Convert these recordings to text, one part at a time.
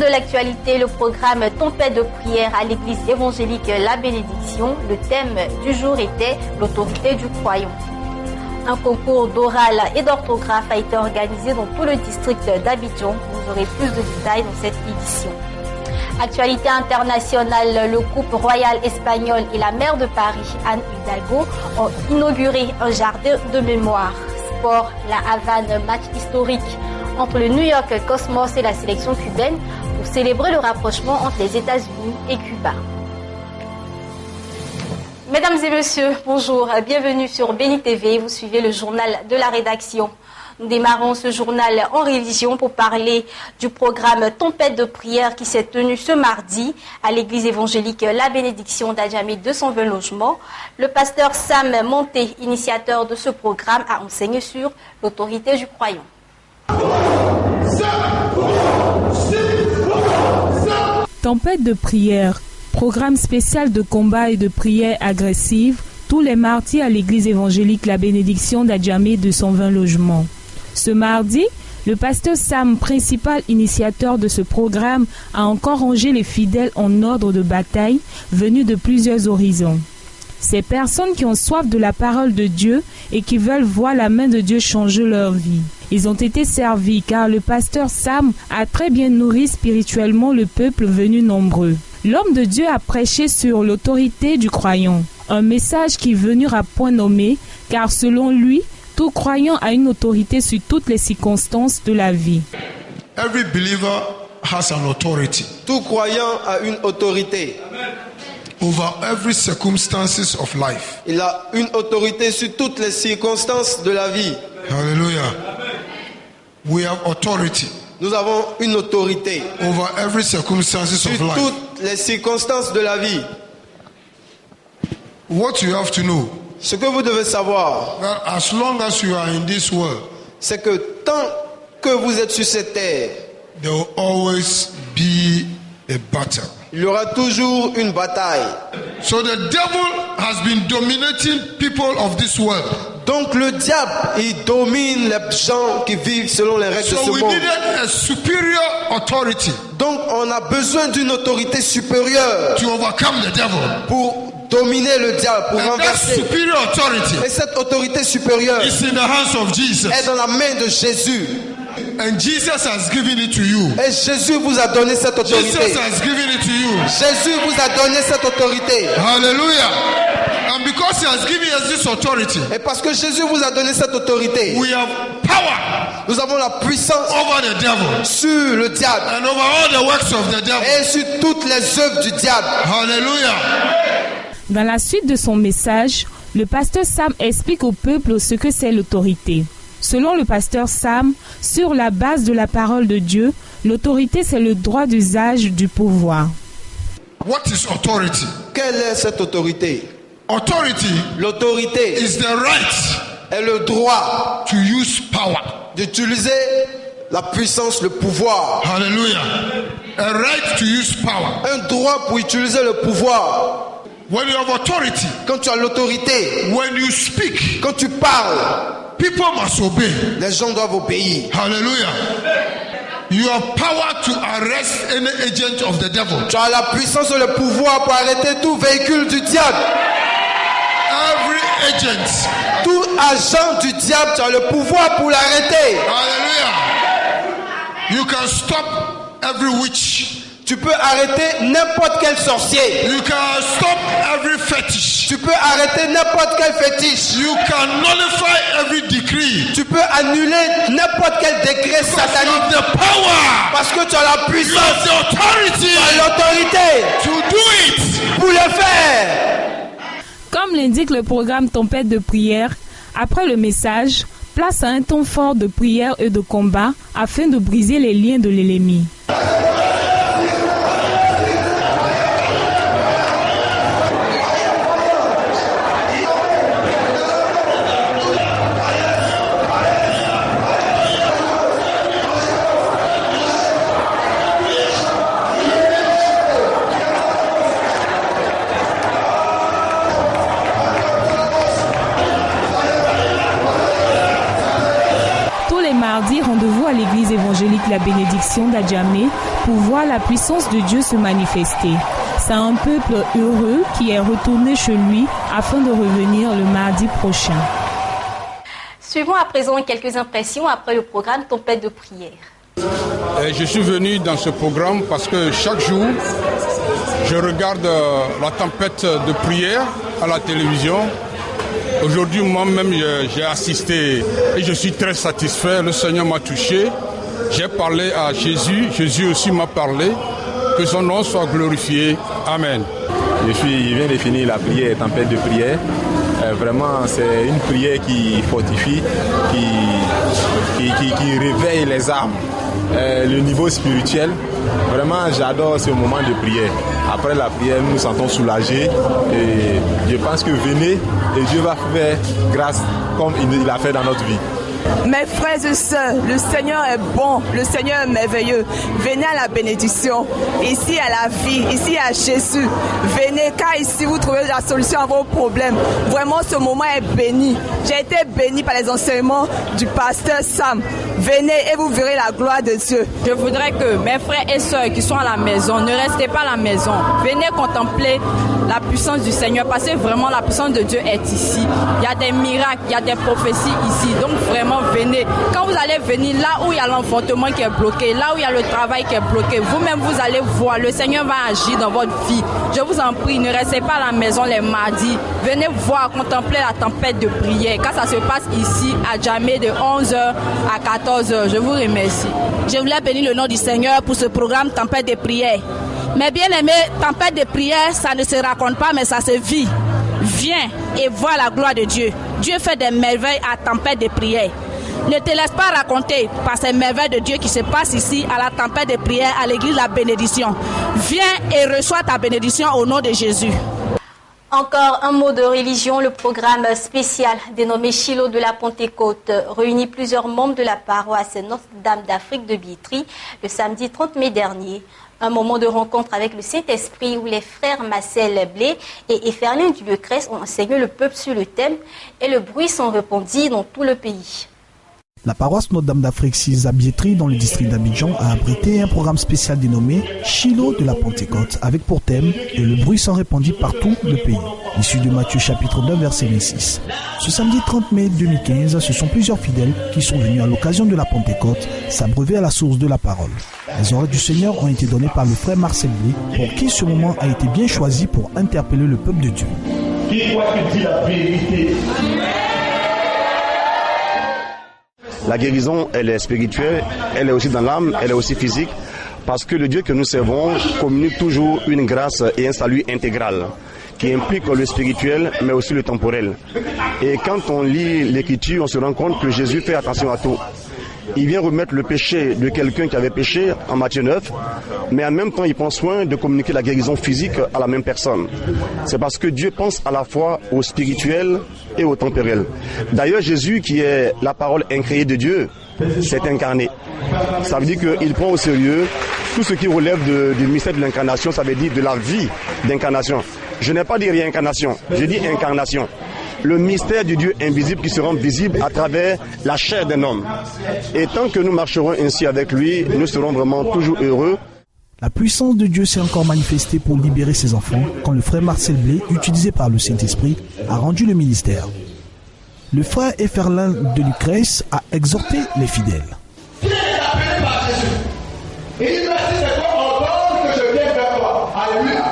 de l'actualité, le programme Tempête de prière à l'église évangélique La Bénédiction. Le thème du jour était l'autorité du croyant. Un concours d'oral et d'orthographe a été organisé dans tout le district d'Abidjan. Vous aurez plus de détails dans cette édition. Actualité internationale, le couple royal espagnol et la maire de Paris, Anne Hidalgo, ont inauguré un jardin de mémoire. Sport, la Havane, match historique entre le New York Cosmos et la sélection cubaine pour célébrer le rapprochement entre les États-Unis et Cuba. Mesdames et messieurs, bonjour, bienvenue sur Béni TV. Vous suivez le journal de la rédaction. Nous démarrons ce journal en révision pour parler du programme Tempête de prière qui s'est tenu ce mardi à l'église évangélique La Bénédiction d'Adjamé 220 logements. Le pasteur Sam Monté, initiateur de ce programme, a enseigné sur l'autorité du croyant. Tempête de prière, programme spécial de combat et de prière agressive tous les mardis à l'église évangélique La Bénédiction d'Adjamé 220 logements. Ce mardi, le pasteur Sam, principal initiateur de ce programme, a encore rangé les fidèles en ordre de bataille venus de plusieurs horizons. Ces personnes qui ont soif de la parole de Dieu et qui veulent voir la main de Dieu changer leur vie. Ils ont été servis car le pasteur Sam a très bien nourri spirituellement le peuple venu nombreux. L'homme de Dieu a prêché sur l'autorité du croyant, un message qui est venu à point nommé car selon lui, tout croyant a une autorité sur toutes les circonstances de la vie. Every believer has an authority. Tout croyant a une autorité. Over every circumstances of life. Il a une autorité sur toutes les circonstances de la vie. Hallelujah. We have authority. Nous avons une autorité. Over every circumstances sur of life. Sur toutes les circonstances de la vie. What you have to know. Ce que vous devez savoir, that as long as you are in this world, c'est que tant que vous êtes sur cette terre, there will always be a battle. Il y aura toujours une bataille. So the devil has been dominating people of this world. Donc le diable, il domine les gens qui vivent selon les règles de ce monde. So we needed a superior authority. Donc on a besoin d'une autorité supérieure to overcome the devil. Pour dominer le diable, pour renverser. Et cette autorité supérieure est dans la main de Jésus. And Jesus has given it to you. Et Jésus vous a donné cette autorité. Jesus has given it to you. Jésus vous a donné cette autorité. Hallelujah. And because he has given us this authority, et parce que Jésus vous a donné cette autorité, we have power. Nous avons la puissance over the devil. Sur le diable. And over all the works of the devil. Et sur toutes les œuvres du diable. Hallelujah. Dans la suite de son message, le pasteur Sam explique au peuple ce que c'est l'autorité. Selon le pasteur Sam, sur la base de la parole de Dieu, l'autorité c'est le droit d'usage du pouvoir. What is authority? Quelle est cette autorité? Authority, l'autorité is the right est le droit to use power. D'utiliser la puissance, le pouvoir. Hallelujah. A right to use power. Un droit pour utiliser le pouvoir. When you have authority, quand tu as l'autorité, when you speak, quand tu parles, people must obey. Les gens doivent obéir. Hallelujah. You have power to arrest any agent of the devil. Tu as la puissance et le pouvoir pour arrêter tout véhicule du diable. Every agent, tout agent du diable, tu as le pouvoir pour l'arrêter. Hallelujah. You can stop every witch. Tu peux arrêter n'importe quel sorcier. You can stop every fetish. Tu peux arrêter n'importe quel fétiche. You can nullify every decree. Tu peux annuler n'importe quel décret satanique. You have the power. Parce que tu as la puissance. You have the authority. Tu as l'autorité. To do it. Pour le faire. Comme l'indique le programme Tempête de prière, après le message, place à un temps fort de prière et de combat afin de briser les liens de l'ennemi. Rendez-vous à l'église évangélique la bénédiction d'Adjamé pour voir la puissance de Dieu se manifester. C'est un peuple heureux qui est retourné chez lui afin de revenir le mardi prochain. Suivons à présent quelques impressions après le programme Tempête de prière. Je suis venu dans ce programme parce que chaque jour, je regarde la tempête de prière à la télévision. Aujourd'hui, moi-même, j'ai assisté et je suis très satisfait. Le Seigneur m'a touché. J'ai parlé à Jésus. Jésus aussi m'a parlé. Que son nom soit glorifié. Amen. Je viens de finir la prière, tempête de prière. Vraiment, c'est une prière qui fortifie, qui réveille les âmes. Le niveau spirituel, vraiment, j'adore ce moment de prière. Après la prière, nous nous sentons soulagés et je pense que venez et Dieu va faire grâce comme il l'a fait dans notre vie. Mes frères et sœurs, le Seigneur est bon, le Seigneur est merveilleux. Venez à la bénédiction, ici à la vie, ici à Jésus. Venez car ici vous trouvez la solution à vos problèmes. Vraiment ce moment est béni. J'ai été béni par les enseignements du pasteur Sam. Venez et vous verrez la gloire de Dieu. Je voudrais que mes frères et sœurs qui sont à la maison, ne restez pas à la maison. Venez contempler la puissance du Seigneur parce que vraiment la puissance de Dieu est ici. Il y a des miracles, il y a des prophéties ici. Donc vraiment venez. Quand vous allez venir là où il y a l'enfantement qui est bloqué, là où il y a le travail qui est bloqué, vous-même vous allez voir, le Seigneur va agir dans votre vie. Je vous en prie, ne restez pas à la maison les mardis. Venez voir, contempler la tempête de prière. Quand ça se passe ici à Djamé de 11h à 14h. Je vous remercie. Je voulais bénir le nom du Seigneur pour ce programme tempête de prière. Mais bien aimé, tempête de prière, ça ne se raconte pas, mais ça se vit. Viens et vois la gloire de Dieu. Dieu fait des merveilles à tempête de prière. Ne te laisse pas raconter par ces merveilles de Dieu qui se passent ici à la tempête de prière à l'église La Bénédiction. Viens et reçois ta bénédiction au nom de Jésus. Encore un mot de religion, le programme spécial dénommé Shiloh de la Pentecôte réunit plusieurs membres de la paroisse Notre-Dame d'Afrique de Biétry le samedi 30 mai dernier. Un moment de rencontre avec le Saint-Esprit où les frères Marcel Blé et Eferlin Dubucrès ont enseigné le peuple sur le thème et le bruit s'en répandit dans tout le pays. La paroisse Notre-Dame d'Afrique 6 à Biétry, dans le district d'Abidjan, a abrité un programme spécial dénommé Shiloh de la Pentecôte, avec pour thème « Et le bruit s'en répandit par tout le pays », issu de Matthieu chapitre 2 verset 26. Ce samedi 30 mai 2015, ce sont plusieurs fidèles qui sont venus à l'occasion de la Pentecôte s'abreuver à la source de la parole. Les oreilles du Seigneur ont été données par le frère Marcel Blé, pour qui ce moment a été bien choisi pour interpeller le peuple de Dieu. Qui doit te dire la vérité? La guérison, elle est spirituelle, elle est aussi dans l'âme, elle est aussi physique, parce que le Dieu que nous servons communique toujours une grâce et un salut intégral, qui implique le spirituel, mais aussi le temporel. Et quand on lit l'Écriture, on se rend compte que Jésus fait attention à tout. Il vient remettre le péché de quelqu'un qui avait péché en Matthieu 9, mais en même temps il prend soin de communiquer la guérison physique à la même personne. C'est parce que Dieu pense à la fois au spirituel et au temporel. D'ailleurs Jésus, qui est la parole incréée de Dieu, s'est incarné. Ça veut dire qu'il prend au sérieux tout ce qui relève du mystère de l'incarnation, ça veut dire de la vie d'incarnation. Je n'ai pas dit réincarnation, je dis incarnation. Le mystère du Dieu invisible qui se rend visible à travers la chair d'un homme. Et tant que nous marcherons ainsi avec lui, nous serons vraiment toujours heureux. La puissance de Dieu s'est encore manifestée pour libérer ses enfants quand le frère Marcel Blé, utilisé par le Saint-Esprit, a rendu le ministère. Le frère Eferlin de Lucrèce a exhorté les fidèles. Tu es appelé par Jésus. Il dit, merci, c'est toi encore que je viens vers toi. Alléluia.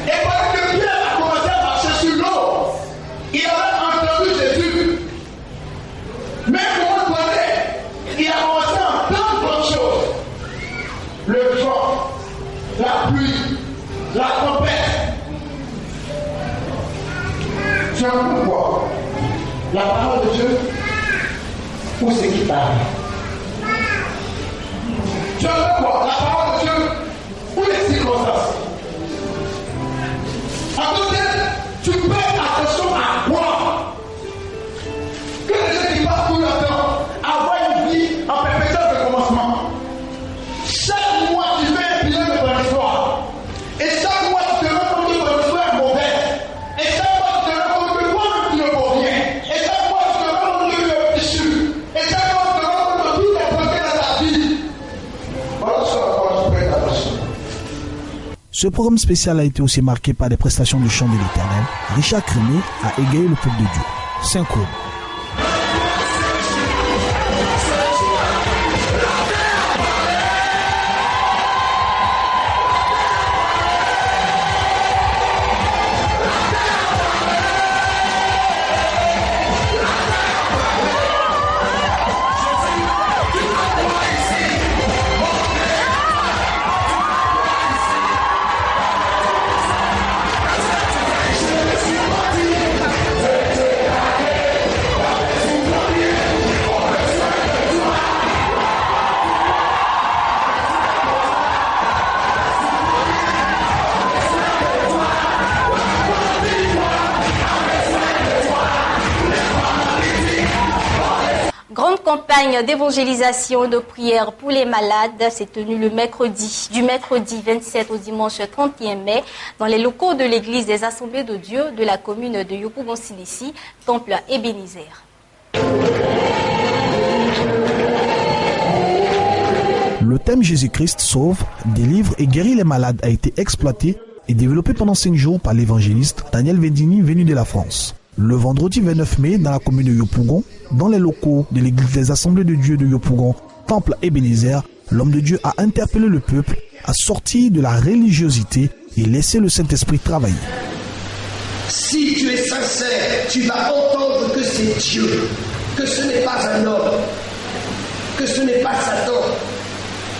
Et parce que Pierre a commencé à marcher sur l'eau, il avait entendu Jésus. Mais pour moi, il a commencé à entendre d'autres choses. Le vent, la pluie, la tempête. Tu as pourquoi la parole de Dieu, où c'est qui parle? Tu as pourquoi la parole de Dieu, où les circonstances? En d'autres termes, tu fais attention à quoi? Que les gens qui passent tout leur temps, avoir une vie en perpétuel recommencement. Chaque mois, tu fais un bilan de ton histoire. Et chaque mois, tu te rends compte que ton histoire est mauvaise. Et chaque mois, tu te rends compte que toi-même, tu ne vaux rien. Et chaque mois, tu te rends compte que tu es fichu. Et chaque mois, tu te rends compte que tout est bloqué dans ta vie. Ce programme spécial a été aussi marqué par des prestations de chant de l'Éternel. Richard Crémier a égayé le peuple de Dieu. Synchro. Campagne d'évangélisation et de prière pour les malades s'est tenue du mercredi 27 au dimanche 31 mai dans les locaux de l'église des Assemblées de Dieu de la commune de Yopougon-Silissi, Temple Ebenezer. Le thème Jésus-Christ sauve, délivre et guérit les malades a été exploité et développé pendant 5 jours par l'évangéliste Daniel Vendini venu de la France. Le vendredi 29 mai, dans la commune de Yopougon, dans les locaux de l'église des Assemblées de Dieu de Yopougon, Temple Ebenezer, l'homme de Dieu a interpellé le peuple à sortir de la religiosité et laisser le Saint-Esprit travailler. Si tu es sincère, tu vas entendre que c'est Dieu, que ce n'est pas un homme, que ce n'est pas Satan.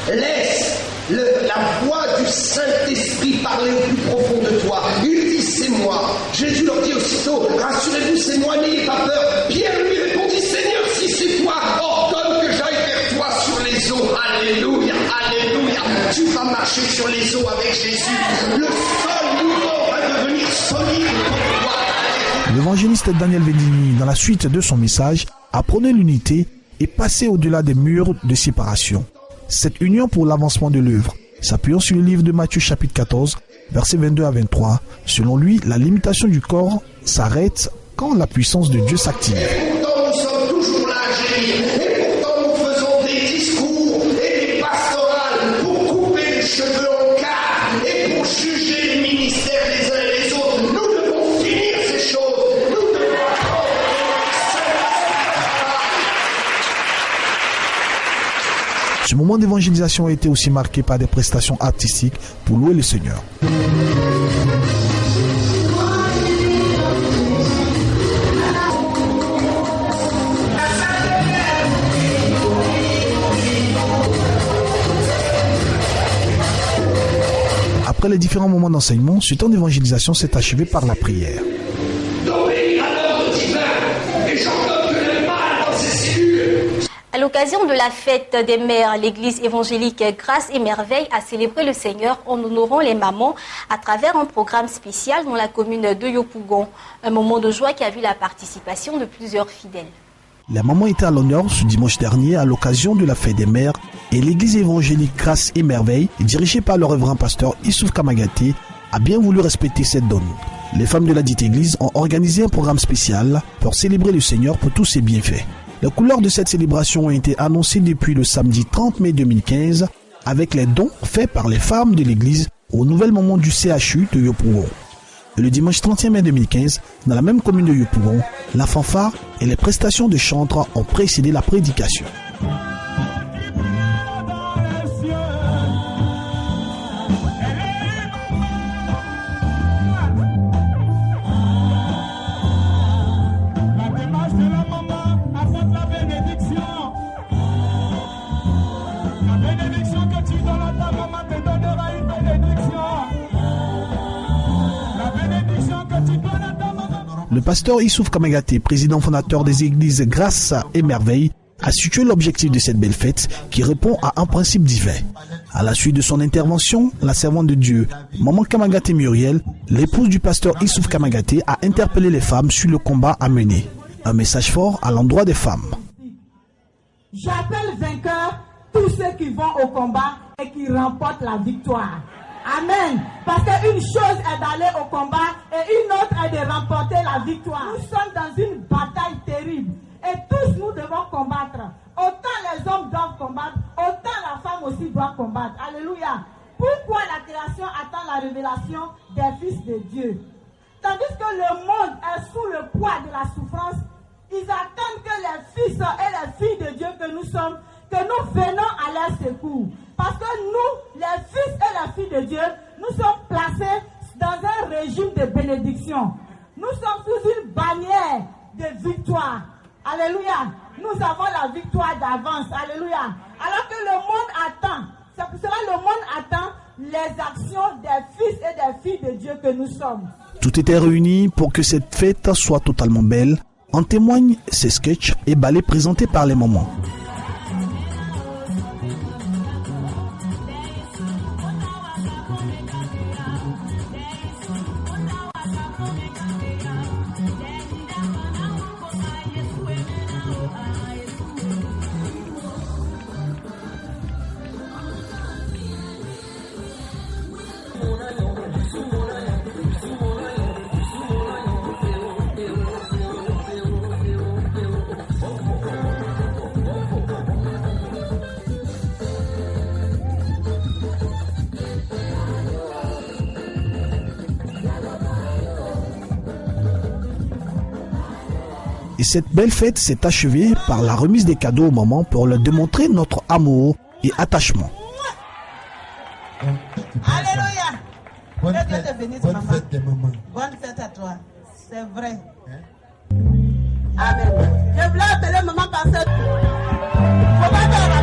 Laisse la voix du Saint-Esprit parler au plus profond de toi. Il dit c'est moi. Jésus leur dit aussitôt, rassurez-vous, c'est moi, n'ayez pas peur. Pierre lui répondit, Seigneur, si c'est toi, ordonne que j'aille vers toi sur les eaux. Alléluia, alléluia. Tu vas marcher sur les eaux avec Jésus. Le sol nouveau va devenir solide pour toi. L'évangéliste Daniel Vendini, dans la suite de son message, a prôné l'unité et passé au-delà des murs de séparation. Cette union pour l'avancement de l'œuvre, s'appuyant sur le livre de Matthieu chapitre 14, versets 22 à 23. Selon lui, la limitation du corps s'arrête quand la puissance de Dieu s'active. Et pourtant nous sommes toujours là, génie. Et pourtant nous faisons des discours et des pastorales pour couper les cheveux en quatre et pour juger les ministères les uns et les autres. Nous devons finir ces choses. Nous devons Ce moment d'évangélisation a été aussi marqué par des prestations artistiques pour louer le Seigneur. Après les différents moments d'enseignement, ce temps d'évangélisation s'est achevé par la prière. À l'occasion de la fête des mères, l'église évangélique Grâce et Merveille a célébré le Seigneur en honorant les mamans à travers un programme spécial dans la commune de Yopougon. Un moment de joie qui a vu la participation de plusieurs fidèles. Les mamans étaient à l'honneur ce dimanche dernier à l'occasion de la fête des mères et l'église évangélique Grâce et Merveille, dirigée par le révérend pasteur Issouf Kamagaté, a bien voulu respecter cette donne. Les femmes de la dite église ont organisé un programme spécial pour célébrer le Seigneur pour tous ses bienfaits. Les couleurs de cette célébration ont été annoncées depuis le samedi 30 mai 2015 avec les dons faits par les femmes de l'église aux nouvelles mamans du CHU de Yopougon. Et le dimanche 31 mai 2015, dans la même commune de Yopougon, la fanfare et les prestations de chantres ont précédé la prédication. Le pasteur Issouf Kamagaté, président fondateur des églises Grâce et Merveille, a situé l'objectif de cette belle fête qui répond à un principe divin. À la suite de son intervention, la servante de Dieu, Maman Kamagaté Muriel, l'épouse du pasteur Issouf Kamagaté, a interpellé les femmes sur le combat à mener. Un message fort à l'endroit des femmes. J'appelle vainqueurs tous ceux qui vont au combat et qui remportent la victoire. Amen. Parce qu'une chose est d'aller au combat et une autre est de remporter la victoire. Nous sommes dans une bataille terrible et tous nous devons combattre. Autant les hommes doivent combattre, autant la femme aussi doit combattre. Alléluia. pourquoi la création attend la révélation des fils de Dieu. Tandis que le monde est sous le poids de la souffrance, ils attendent que les fils et les filles de Dieu que nous sommes, que nous venons à leur secours. Parce que nous, les fils et les filles de Dieu, nous sommes placés dans un régime de bénédiction. Nous sommes sous une bannière de victoire. Alléluia. Nous avons la victoire d'avance. Alléluia. Alors que le monde attend. C'est pour cela que le monde attend les actions des fils et des filles de Dieu que nous sommes. Tout était réuni pour que cette fête soit totalement belle. En témoignent ces sketchs et ballets présentés par les mamans. Et cette belle fête s'est achevée par la remise des cadeaux aux mamans pour leur démontrer notre amour et attachement. Alléluia. Bonne Que Dieu te bénisse, bonne maman. fête des mamans. Bonne fête à toi. C'est vrai. Amen. Je voulais appeler maman parce que faut pas faire la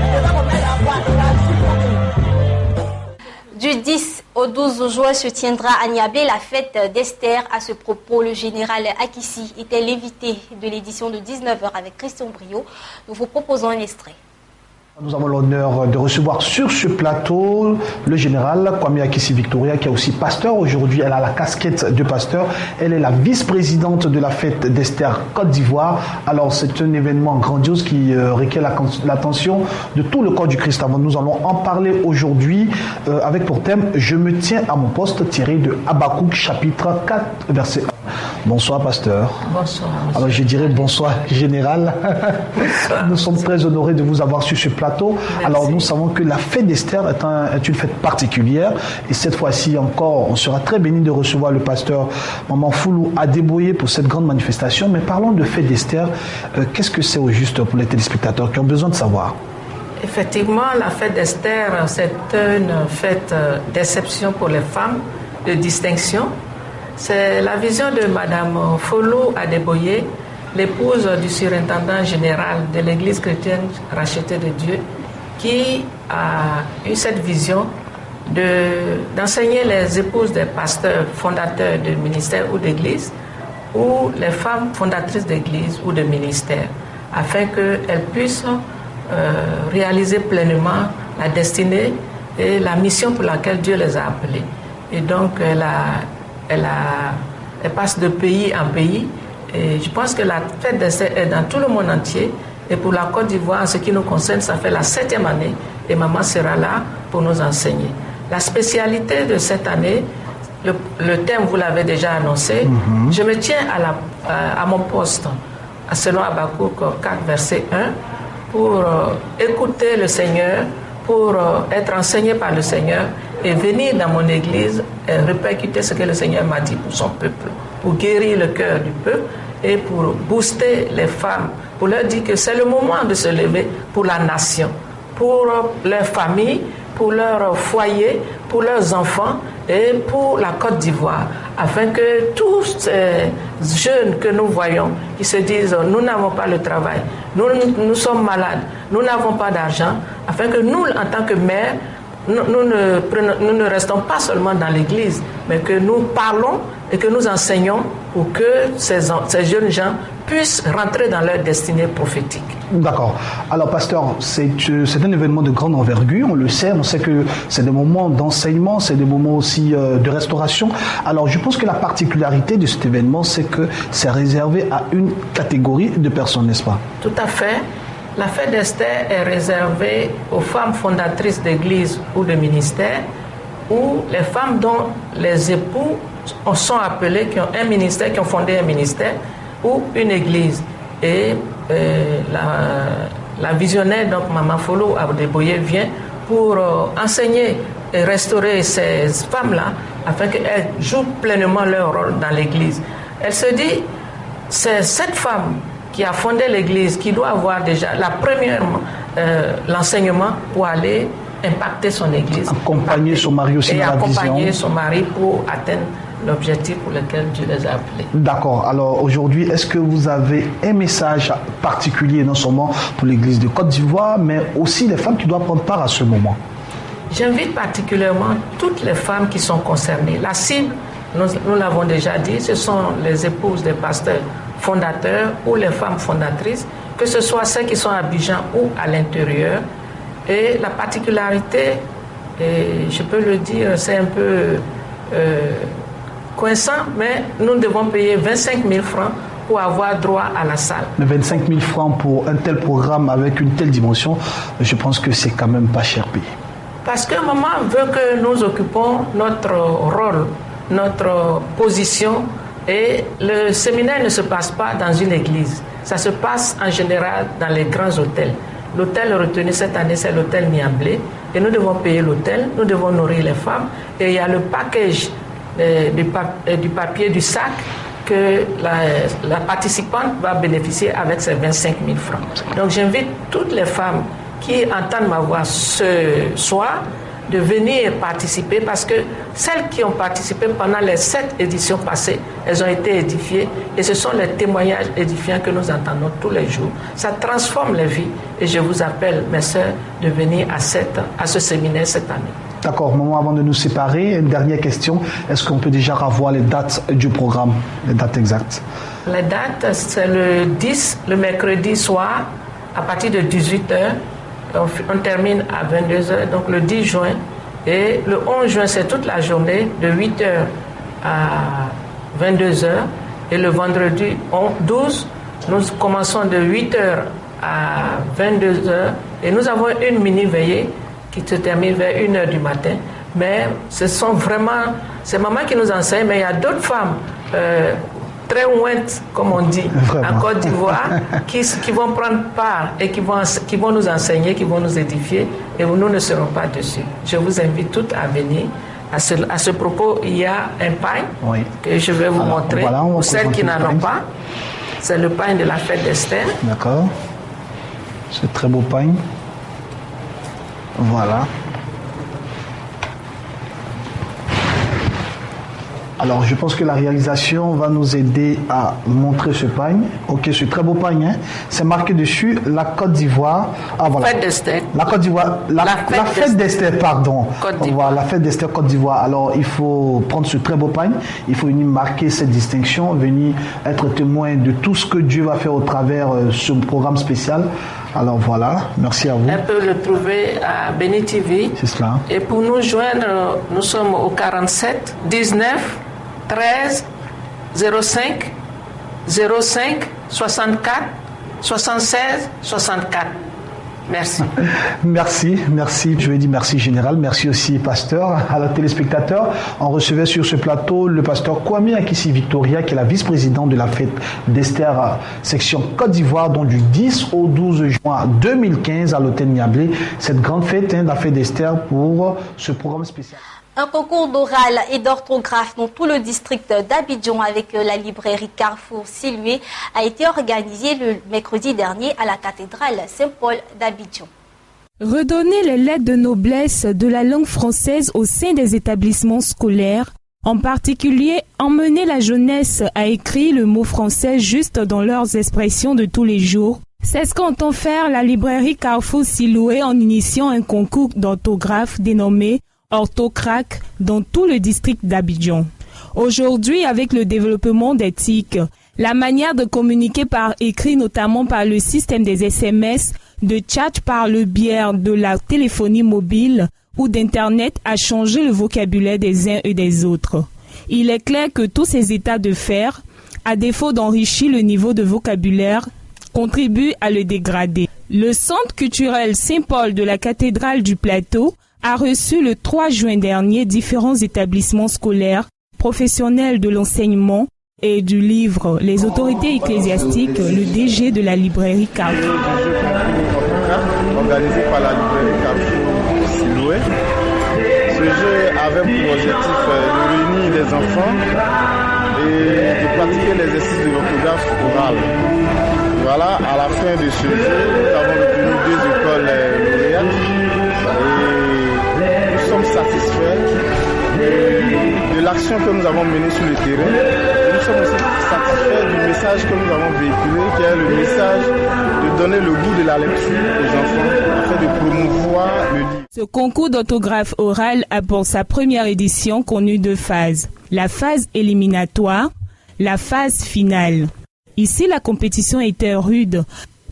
Du 10 au 12 juin se tiendra à Niablé la fête d'Esther. À ce propos, le général Akissi était l'invité de l'édition de 19h avec Christian Brio. Nous vous proposons un extrait. Nous avons l'honneur de recevoir sur ce plateau le général Kwame Akissi Victoria, qui est aussi pasteur. Aujourd'hui, elle a la casquette de pasteur. Elle est la vice-présidente de la fête d'Esther Côte d'Ivoire. Alors, c'est un événement grandiose qui requiert l'attention de tout le corps du Christ. Avant, nous allons en parler aujourd'hui avec pour thème « Je me tiens à mon poste » tiré de Habakkuk chapitre 4, verset 1. Bonsoir, pasteur. Bonsoir. Alors, je dirais bonsoir, général. Bonsoir. Nous sommes très honorés de vous avoir sur ce plateau. Merci. Alors, nous savons que la fête d'Esther est une fête particulière. Et cette fois-ci encore, on sera très bénis de recevoir le pasteur Maman Foulou Adeboye pour cette grande manifestation. Mais parlons de fête d'Esther. Qu'est-ce que c'est au juste pour les téléspectateurs qui ont besoin de savoir? Effectivement, la fête d'Esther, c'est une fête d'exception pour les femmes, de distinction. C'est la vision de Madame Foulou Adeboye, l'épouse du surintendant général de l'Église chrétienne rachetée de Dieu, qui a eu cette vision d'enseigner les épouses des pasteurs fondateurs de ministères ou d'église, ou les femmes fondatrices d'église ou de ministères, afin qu'elles puissent réaliser pleinement la destinée et la mission pour laquelle Dieu les a appelées. Et donc, elle passe de pays en pays. Et je pense que la fête d'Esther est dans tout le monde entier. Et pour la Côte d'Ivoire, en ce qui nous concerne, ça fait la 7e année. Et maman sera là pour nous enseigner. La spécialité de cette année, le thème, vous l'avez déjà annoncé. Je me tiens à mon poste, selon Habakkuk 4, verset 1, pour écouter le Seigneur, pour être enseigné par le Seigneur et venir dans mon église et répercuter ce que le Seigneur m'a dit pour son peuple, pour guérir le cœur du peuple et pour booster les femmes, pour leur dire que c'est le moment de se lever pour la nation, pour leur famille, pour leur foyer, pour leurs enfants et pour la Côte d'Ivoire, afin que tous ces jeunes que nous voyons, qui se disent « nous n'avons pas le travail, nous sommes malades, nous n'avons pas d'argent », afin que nous, en tant que mères, nous ne restons pas seulement dans l'église, mais que nous parlons et que nous enseignons pour que ces jeunes gens puissent rentrer dans leur destinée prophétique. D'accord. Alors, pasteur, c'est un événement de grande envergure, on le sait, on sait que c'est des moments d'enseignement, c'est des moments aussi de restauration. Alors, je pense que la particularité de cet événement, c'est que c'est réservé à une catégorie de personnes, n'est-ce pas? Tout à fait. La fête d'Esther est réservée aux femmes fondatrices d'église ou de ministère, ou les femmes dont les époux sont appelés, qui ont un ministère, qui ont fondé un ministère, ou une église. Et la visionnaire, donc Maman Foulou Adeboye, vient pour enseigner et restaurer ces femmes-là afin qu'elles jouent pleinement leur rôle dans l'Église. Elle se dit, c'est cette femme qui a fondé l'Église qui doit avoir déjà l'enseignement pour aller impacter son Église. Accompagner son mari aussi dans la vision. Et accompagner son mari pour atteindre l'objectif pour lequel Dieu les a appelés. D'accord. Alors aujourd'hui, est-ce que vous avez un message particulier, non seulement pour l'Église de Côte d'Ivoire, mais aussi les femmes qui doivent prendre part à ce moment? J'invite particulièrement toutes les femmes qui sont concernées. La cible, nous l'avons déjà dit, ce sont les épouses des pasteurs fondateurs ou les femmes fondatrices, que ce soit celles qui sont à Abidjan ou à l'intérieur. Et la particularité, et je peux le dire, c'est un peu coincant, mais nous devons payer 25 000 francs pour avoir droit à la salle. Mais 25 000 francs pour un tel programme avec une telle dimension, je pense que c'est quand même pas cher payé. Parce que maman veut que nous occupons notre rôle, notre position, et le séminaire ne se passe pas dans une église. Ça se passe en général dans les grands hôtels. L'hôtel retenu cette année, c'est l'hôtel Niamblé, et nous devons payer l'hôtel, nous devons nourrir les femmes, et il y a le package du papier, du sac, que la participante va bénéficier avec ses 25 000 francs. Donc j'invite toutes les femmes qui entendent ma voix ce soir de venir participer, parce que celles qui ont participé pendant les 7 éditions passées, elles ont été édifiées, et ce sont les témoignages édifiants que nous entendons tous les jours. Ça transforme les vies, et je vous appelle, mes sœurs, de venir à ce séminaire cette année. D'accord, maman, avant de nous séparer, une dernière question. Est-ce qu'on peut déjà revoir les dates du programme, les dates exactes? Les dates, c'est le 10, le mercredi soir, à partir de 18h. On termine à 22h, donc le 10 juin. Et le 11 juin, c'est toute la journée, de 8h à 22h. Et le vendredi 12, nous commençons de 8h à 22h. Et nous avons une mini-veillée qui se termine vers 1h du matin. Mais ce sont vraiment, c'est maman qui nous enseigne, mais il y a d'autres femmes très ouintes, comme on dit, vraiment, en Côte d'Ivoire, qui vont prendre part et qui vont nous enseigner, qui vont nous édifier, et nous ne serons pas dessus. Je vous invite toutes à venir. À ce propos, il y a un pain que je vais vous montrer. Voilà, pour celles qui n'en ont pas, c'est le pain de la fête d'Esther. D'accord. C'est très beau pain. Voilà. Alors, je pense que la réalisation va nous aider à montrer ce pagne. Ok, ce très beau pagne, hein. C'est marqué dessus la Côte d'Ivoire. Ah, voilà. Fête d'Esther. La Côte d'Ivoire. La fête d'Esther, pardon. Voilà, la fête d'Esther Côte d'Ivoire. Alors, il faut prendre ce très beau pagne. Il faut venir marquer cette distinction, venir être témoin de tout ce que Dieu va faire au travers ce programme spécial. Alors voilà, merci à vous. On peut le trouver à Béni TV. C'est cela. Et pour nous joindre, nous sommes au 47 19 13 05 05 64 76 64. Merci. Merci. Je vais dire merci général. Merci aussi pasteur. À la téléspectateur, on recevait sur ce plateau le pasteur Kwame Akissi Victoria, qui est la vice-présidente de la fête d'Esther section Côte d'Ivoire, donc du 10 au 12 juin 2015 à l'hôtel Niamblé. Cette grande fête, la fête d'Esther, pour ce programme spécial. Un concours d'oral et d'orthographe dans tout le district d'Abidjan avec la librairie Carrefour Silué a été organisé le mercredi dernier à la cathédrale Saint-Paul d'Abidjan. Redonner les lettres de noblesse de la langue française au sein des établissements scolaires, en particulier emmener la jeunesse à écrire le mot français juste dans leurs expressions de tous les jours, c'est ce qu'entend faire la librairie Carrefour Silué en initiant un concours d'orthographe dénommé Orthocrac dans tout le district d'Abidjan. Aujourd'hui, avec le développement des TIC, la manière de communiquer par écrit, notamment par le système des SMS, de chat par le biais de la téléphonie mobile ou d'Internet, a changé le vocabulaire des uns et des autres. Il est clair que tous ces états de faire, à défaut d'enrichir le niveau de vocabulaire, contribuent à le dégrader. Le Centre culturel Saint-Paul de la cathédrale du Plateau a reçu le 3 juin dernier différents établissements scolaires, professionnels de l'enseignement et du livre, les autorités ecclésiastiques, le DG de la librairie Carrefour. Organisé par la librairie Carrefour Silué Ce jeu avait pour objectif de réunir les enfants et de pratiquer l'exercice de l'orthographe orale. Voilà, à la fin de ce jeu, nous avons retenu 2 écoles lauréates et nous sommes satisfaits de l'action que nous avons menée sur le terrain. Et nous sommes aussi satisfaits du message que nous avons véhiculé, qui est le message de donner le goût de la lecture aux enfants afin de promouvoir le livre. Ce concours d'orthographe orale a pour sa première édition connu 2 phases. La phase éliminatoire, la phase finale. Ici, la compétition était rude,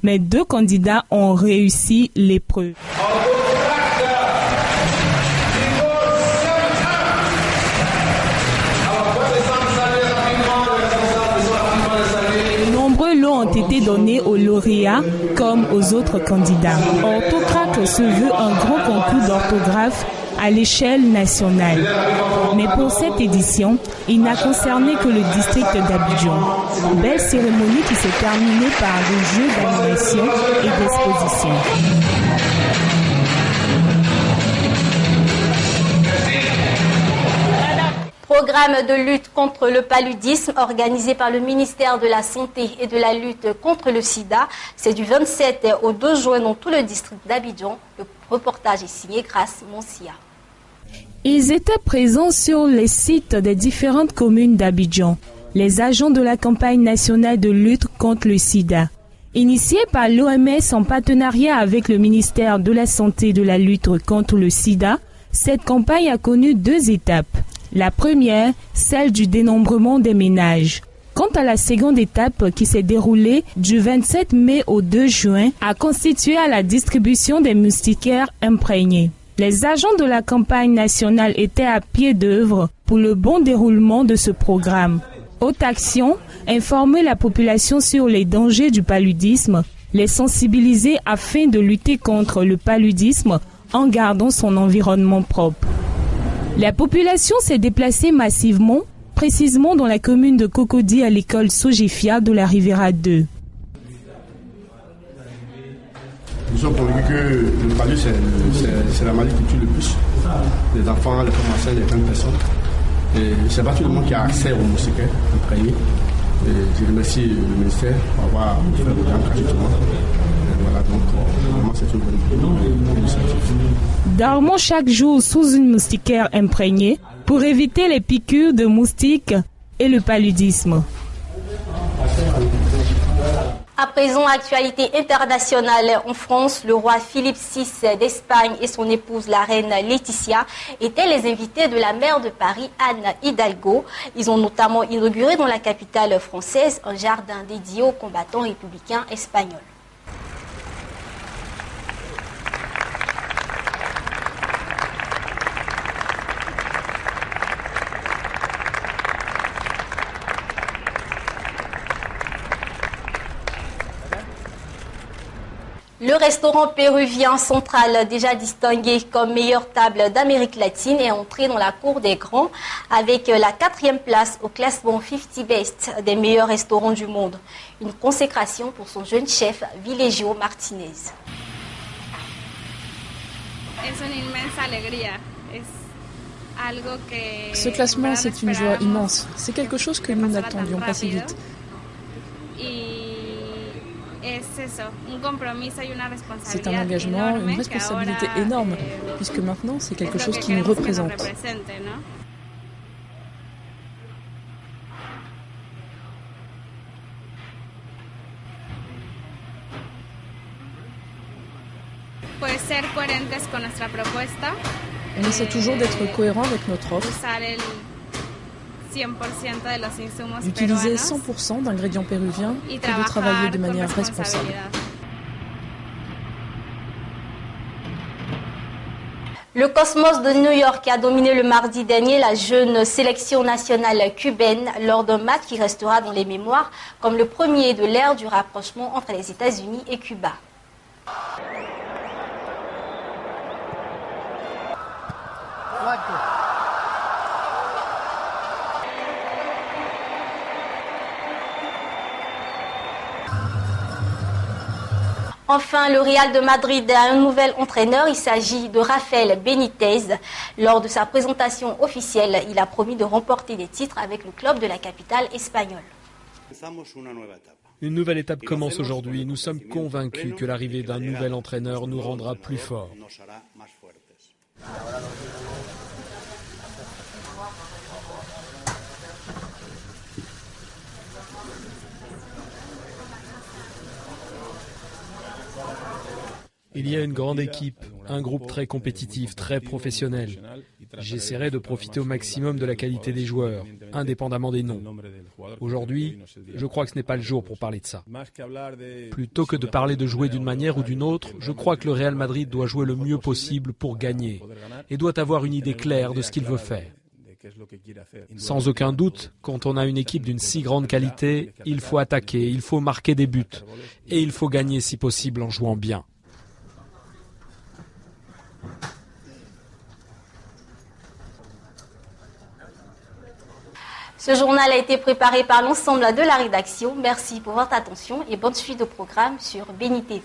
mais 2 candidats ont réussi l'épreuve. Nombreux lots ont été donnés aux lauréats comme aux autres candidats. Orthocrate se veut un grand concours d'orthographe à l'échelle nationale. Mais pour cette édition, il n'a concerné que le district d'Abidjan. Belle cérémonie qui s'est terminée par des jeux d'animation et d'exposition. Programme de lutte contre le paludisme organisé par le ministère de la Santé et de la lutte contre le sida. C'est du 27 au 2 juin dans tout le district d'Abidjan. Le reportage est signé Grace Moncia. Ils étaient présents sur les sites des différentes communes d'Abidjan, les agents de la campagne nationale de lutte contre le sida. Initiée par l'OMS en partenariat avec le ministère de la Santé et de la lutte contre le sida, cette campagne a connu 2 étapes. La première, celle du dénombrement des ménages. Quant à la seconde étape qui s'est déroulée du 27 mai au 2 juin, a constitué à la distribution des moustiquaires imprégnés. Les agents de la campagne nationale étaient à pied d'œuvre pour le bon déroulement de ce programme. Haute action, informer la population sur les dangers du paludisme, les sensibiliser afin de lutter contre le paludisme en gardant son environnement propre. La population s'est déplacée massivement, précisément dans la commune de Cocody à l'école Sogefia de la Riviera 2. Nous sommes convaincus que le paludisme, c'est la maladie qui tue le plus. Les enfants, les femmes enceintes, les jeunes personnes. Et c'est pas tout le monde qui a accès aux moustiquaires imprégnés. Je remercie le ministère pour avoir fait le programme gratuitement. Voilà, donc vraiment c'est une bonne initiative. Dormons chaque jour sous une moustiquaire imprégnée pour éviter les piqûres de moustiques et le paludisme. À présent, actualité internationale en France, le roi Philippe VI d'Espagne et son épouse la reine Laetitia étaient les invités de la maire de Paris, Anne Hidalgo. Ils ont notamment inauguré dans la capitale française un jardin dédié aux combattants républicains espagnols. Le restaurant péruvien Central, déjà distingué comme meilleure table d'Amérique latine, est entré dans la cour des grands avec la 4e place au classement 50 Best des meilleurs restaurants du monde. Une consécration pour son jeune chef, Vilegio Martinez. Ce classement, c'est une joie immense. C'est quelque chose que nous n'attendions pas si vite. C'est un engagement, une responsabilité énorme, puisque maintenant c'est quelque chose qui nous représente. On essaie toujours d'être cohérent avec notre offre, d'utiliser 100% d'ingrédients péruviens et de travailler de manière responsable. Le Cosmos de New York a dominé le mardi dernier la jeune sélection nationale cubaine lors d'un match qui restera dans les mémoires comme le premier de l'ère du rapprochement entre les États-Unis et Cuba. Enfin, le Real de Madrid a un nouvel entraîneur. Il s'agit de Rafael Benitez. Lors de sa présentation officielle, il a promis de remporter des titres avec le club de la capitale espagnole. Une nouvelle étape commence aujourd'hui. Nous sommes convaincus que l'arrivée d'un nouvel entraîneur nous rendra plus forts. Il y a une grande équipe, un groupe très compétitif, très professionnel. J'essaierai de profiter au maximum de la qualité des joueurs, indépendamment des noms. Aujourd'hui, je crois que ce n'est pas le jour pour parler de ça. Plutôt que de parler de jouer d'une manière ou d'une autre, je crois que le Real Madrid doit jouer le mieux possible pour gagner et doit avoir une idée claire de ce qu'il veut faire. Sans aucun doute, quand on a une équipe d'une si grande qualité, il faut attaquer, il faut marquer des buts et il faut gagner si possible en jouant bien. Ce journal a été préparé par l'ensemble de la rédaction. Merci pour votre attention et bonne suite au programme sur Béni TV.